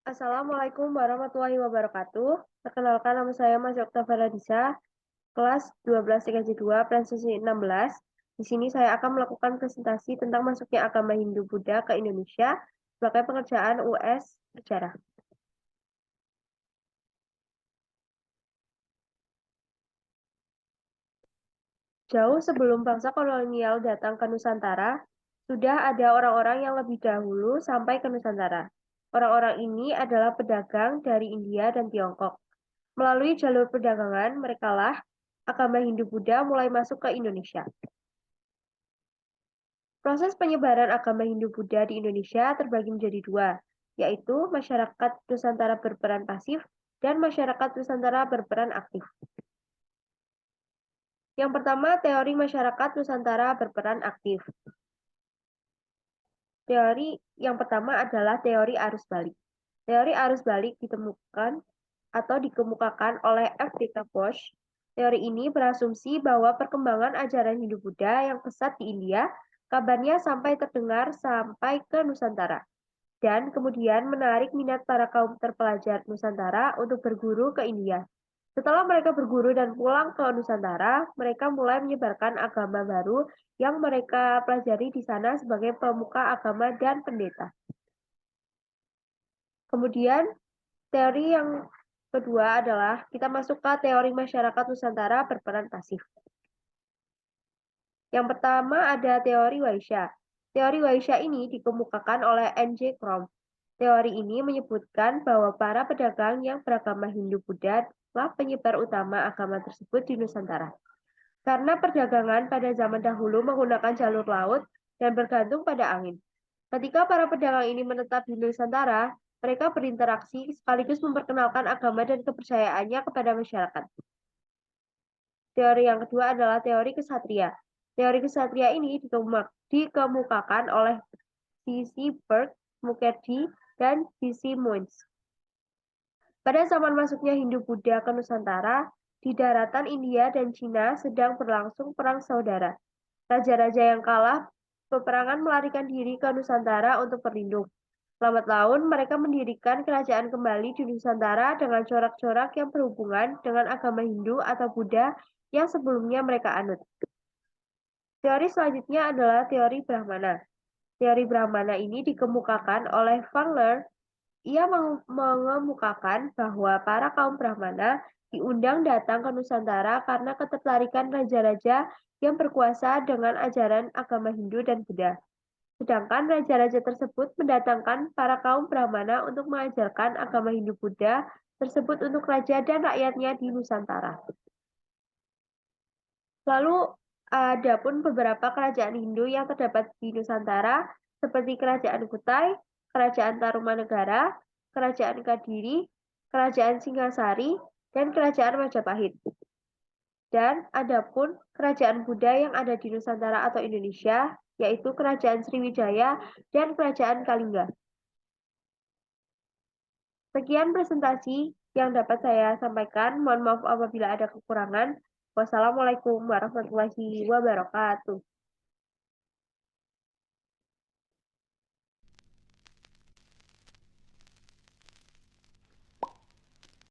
Assalamualaikum warahmatullahi wabarakatuh. Perkenalkan nama saya Mas Okta Faradisa, kelas 12 TKJ 2, Prestasi 16. Di sini saya akan melakukan presentasi tentang masuknya agama Hindu-Buddha ke Indonesia sebagai pengerjaan US sejarah. Jauh sebelum bangsa kolonial datang ke Nusantara, sudah ada orang-orang yang lebih dahulu sampai ke Nusantara. Orang-orang ini adalah pedagang dari India dan Tiongkok. Melalui jalur perdagangan, merekalah agama Hindu-Buddha mulai masuk ke Indonesia. Proses penyebaran agama Hindu-Buddha di Indonesia terbagi menjadi dua, yaitu masyarakat Nusantara berperan pasif dan masyarakat Nusantara berperan aktif. Yang pertama, teori masyarakat Nusantara berperan aktif. Teori yang pertama adalah teori arus balik. Teori arus balik ditemukan atau dikemukakan oleh F. D. Bosch. Teori ini berasumsi bahwa perkembangan ajaran Hindu-Buddha yang pesat di India kabarnya sampai terdengar sampai ke Nusantara, dan kemudian menarik minat para kaum terpelajar Nusantara untuk berguru ke India. Setelah mereka berguru dan pulang ke Nusantara, mereka mulai menyebarkan agama baru yang mereka pelajari di sana sebagai pemuka agama dan pendeta. Kemudian, teori yang kedua adalah kita masuk ke teori masyarakat Nusantara berperan pasif. Yang pertama ada teori Waisya. Teori Waisya ini dikemukakan oleh N.J. Krom. Teori ini menyebutkan bahwa para pedagang yang beragama Hindu-Buddha adalah penyebar utama agama tersebut di Nusantara. Karena perdagangan pada zaman dahulu menggunakan jalur laut dan bergantung pada angin. Ketika para pedagang ini menetap di Nusantara, mereka berinteraksi sekaligus memperkenalkan agama dan kepercayaannya kepada masyarakat. Teori yang kedua adalah teori kesatria. Teori kesatria ini dikemukakan oleh C.C. Burke, Mukherjee, dan C.C. Muenz. Pada zaman masuknya Hindu-Buddha ke Nusantara, di daratan India dan Cina sedang berlangsung perang saudara. Raja-raja yang kalah peperangan melarikan diri ke Nusantara untuk berlindung. Lambat laun, mereka mendirikan kerajaan kembali di Nusantara dengan corak-corak yang berhubungan dengan agama Hindu atau Buddha yang sebelumnya mereka anut. Teori selanjutnya adalah teori Brahmana. Teori Brahmana ini dikemukakan oleh Van Leer. Ia mengemukakan bahwa para kaum Brahmana diundang datang ke Nusantara karena ketertarikan raja-raja yang berkuasa dengan ajaran agama Hindu dan Buddha. Sedangkan raja-raja tersebut mendatangkan para kaum Brahmana untuk mengajarkan agama Hindu-Buddha tersebut untuk raja dan rakyatnya di Nusantara. Lalu ada pun beberapa kerajaan Hindu yang terdapat di Nusantara seperti Kerajaan Kutai, Kerajaan Tarumanegara, Kerajaan Kadiri, Kerajaan Singasari, dan Kerajaan Majapahit. Dan ada pun kerajaan Buddha yang ada di Nusantara atau Indonesia, yaitu Kerajaan Sriwijaya dan Kerajaan Kalingga. Sekian presentasi yang dapat saya sampaikan. Mohon maaf apabila ada kekurangan. Wassalamualaikum warahmatullahi wabarakatuh.